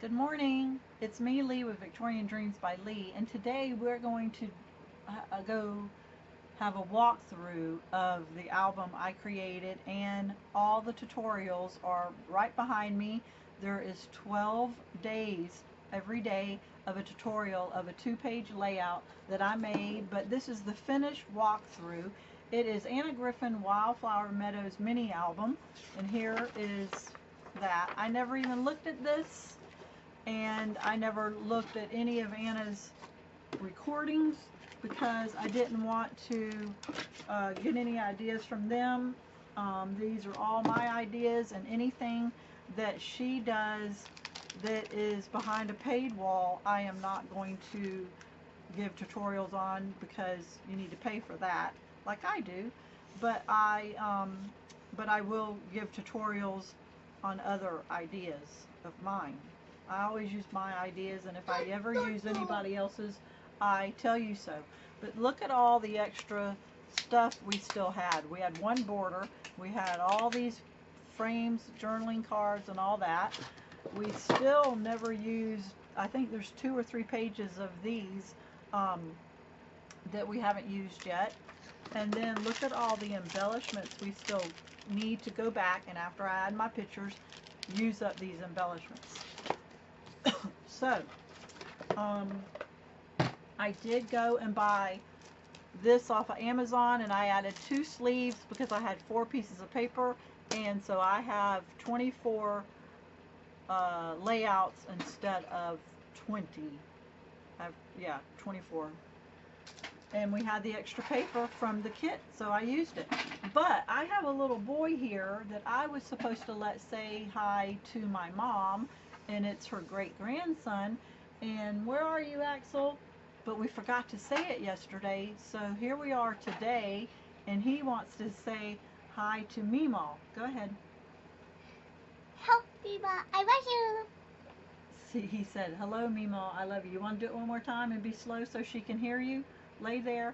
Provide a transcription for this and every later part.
Good morning. It's me, Leigh, with Victorian Dreams by Leigh, and today we're going to go have a walkthrough of the album I created, and all the tutorials are right behind me. There is 12 days every day of a tutorial of a two-page layout that I made, but this is the finished walkthrough. It is Anna Griffin Wildflower Meadows mini album, and here is that. I never even looked at this, and I never looked at any of Anna's recordings because I didn't want to get any ideas from them. These are all my ideas, and anything that she does that is behind a paid wall, I am not going to give tutorials on because you need to pay for that, like I do. But I will give tutorials on other ideas of mine. I always use my ideas, and if I ever use anybody else's, I tell you so. But look at all the extra stuff we still had. We had one border. We had all these frames, journaling cards, and all that. We still never used, I think there's 2 or 3 pages of these that we haven't used yet. And then look at all the embellishments we still need to go back, and after I add my pictures, use up these embellishments. So, I did go and buy this off of Amazon, and I added 2 sleeves because I had 4 pieces of paper, and so I have 24 layouts instead of 20. Yeah, 24. And we had the extra paper from the kit, so I used it. But I have a little boy here that I was supposed to let say hi to my mom, and it's her great-grandson. And where are you, Axel? But we forgot to say it yesterday, so here we are today, and he wants to say hi to Meemaw. Go ahead. Help, Meemaw, I love you. See, he said, hello, Meemaw, I love you. You want to do it one more time and be slow so she can hear you? Lay there.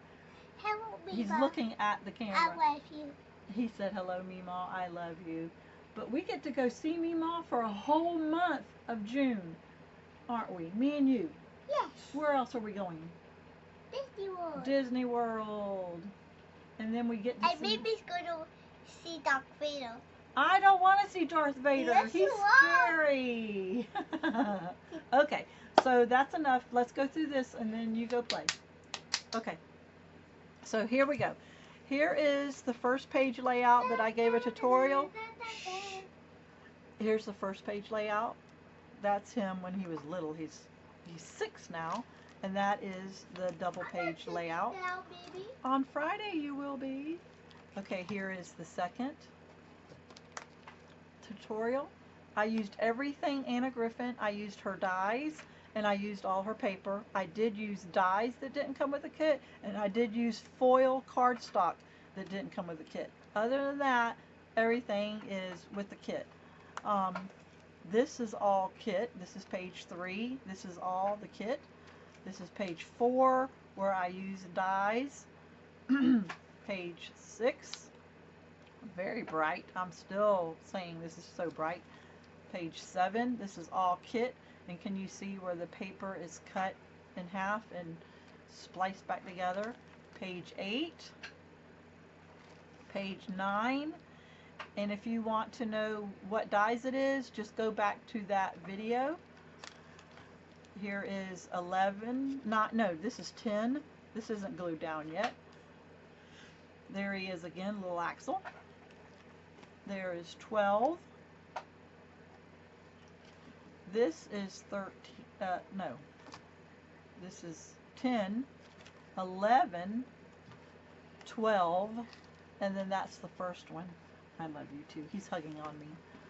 Hello, Meemaw. He's looking at the camera. I love you. He said, hello, Meemaw, I love you. But we get to go see Meemaw for a whole month of June, aren't we? Me and you. Yes. Where else are we going? Disney World. Disney World. And then we get to And baby's going to see Darth Vader. I don't want to see Darth Vader. Yes, He's you are. scary. Okay, so that's enough. Let's go through this, and then you go play. Okay, so here we go. Here is the first page layout that I gave a tutorial. Shh. Here's the first page layout. That's him when he was little. He's 6 now, and that is the double page layout. Now, baby. On Friday you will be. Okay, here is the second tutorial. I used everything Anna Griffin. I used her dies, and I used all her paper. I did use dies that didn't come with the kit, and I did use foil cardstock that didn't come with the kit. Other than that, everything is with the kit. This is all kit. This is page 3. This is all the kit. This is page 4 where I use dies. Page 6. Very bright. I'm still saying this is so bright. Page 7. This is all kit. And can you see where the paper is cut in half and spliced back together? Page 8. Page 9. And if you want to know what dies it is, just go back to that video. Here is 11. No, this is 10. This isn't glued down yet. There he is again, little Axel. There is 12. This is 13. No. This is 10, 11, 12, and then that's the first one. I love you too. He's hugging on me.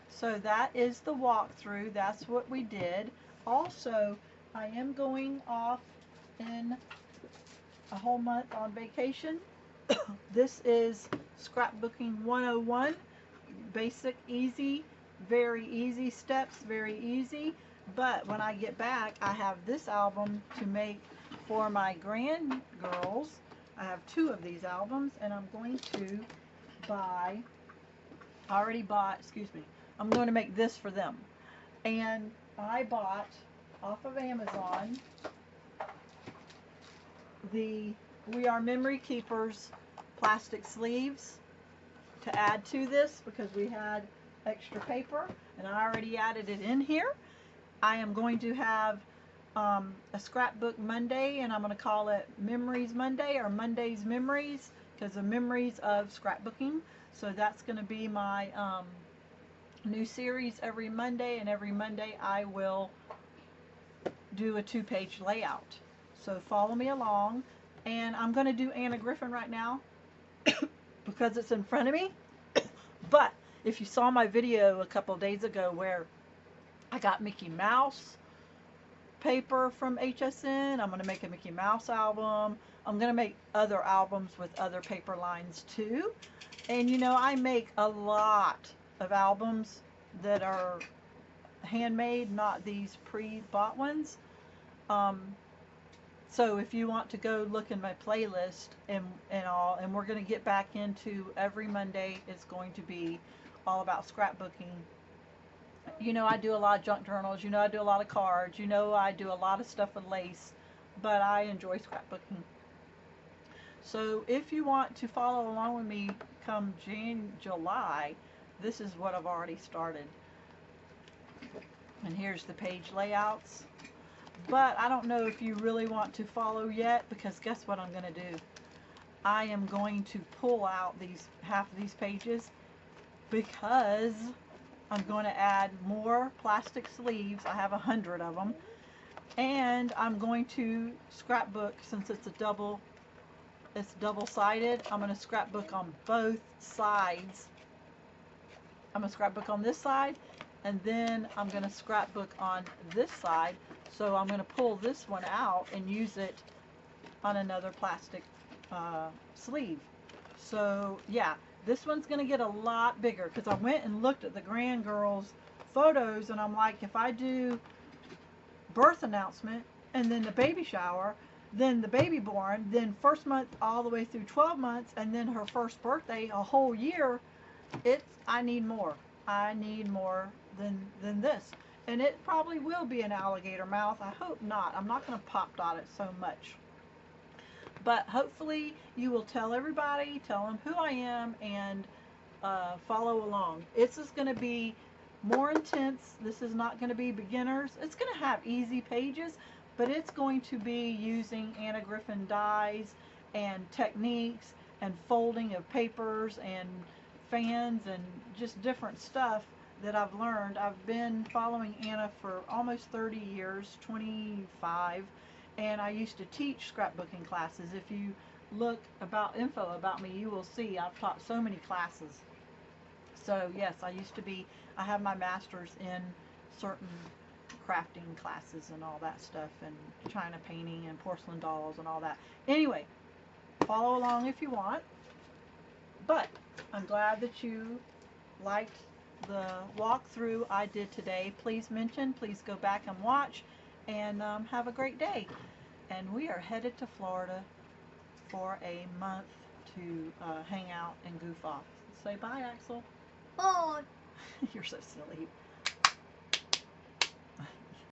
So that is the walkthrough. That's what we did. Also, I am going off in a whole month on vacation. This is Scrapbooking 101. Basic, easy, very easy steps, very easy. But when I get back, I have this album to make for my grandgirls. I have 2 of these albums, and I'm going to I'm going to make this for them. And I bought off of Amazon the We Are Memory Keepers plastic sleeves to add to this because we had extra paper and I already added it in here. I am going to have a scrapbook Monday, and I'm going to call it Memories Monday or Monday's Memories because the memories of scrapbooking. So that's going to be my new series every Monday, and every Monday I will do a 2-page layout. So follow me along, and I'm going to do Anna Griffin right now because it's in front of me. But if you saw my video a couple of days ago where I got Mickey Mouse paper from HSN, I'm going to make a Mickey Mouse album. I'm going to make other albums with other paper lines too. And you know, I make a lot of albums that are handmade, not these pre-bought ones. So if you want to go look in my playlist and all, and we're going to get back into every Monday, it's going to be all about scrapbooking. You know, I do a lot of junk journals. You know, I do a lot of cards. You know, I do a lot of stuff with lace, but I enjoy scrapbooking. So if you want to follow along with me come July, this is what I've already started. And here's the page layouts. But I don't know if you really want to follow yet, because guess what I'm going to do? I am going to pull out half of these pages because I'm going to add more plastic sleeves. I have 100 of them. And I'm going to scrapbook, since it's double-sided. I'm going to scrapbook on both sides. I'm going to scrapbook on this side, and then I'm going to scrapbook on this side. So I'm going to pull this one out and use it on another plastic sleeve. So yeah, this one's going to get a lot bigger because I went and looked at the grand girls' photos, and I'm like, if I do birth announcement and then the baby shower, then the baby born, then first month all the way through 12 months, and then her first birthday, a whole year, I need more. I need more than this. And it probably will be an alligator mouth. I hope not. I'm not going to pop dot it so much. But hopefully you will tell everybody, tell them who I am, and follow along. This is going to be more intense. This is not going to be beginners. It's going to have easy pages, but it's going to be using Anna Griffin dies and techniques and folding of papers and fans and just different stuff that I've learned. I've been following Anna for almost 30 years, 25, and I used to teach scrapbooking classes. If you look info about me, you will see I've taught so many classes. So yes, I have my master's in certain crafting classes and all that stuff, and china painting and porcelain dolls and all that. Anyway, follow along if you want. But I'm glad that you liked the walkthrough I did today. Please go back and watch, and have a great day. And we are headed to Florida for a month to hang out and goof off. Say bye, Axel. Oh. You're so silly.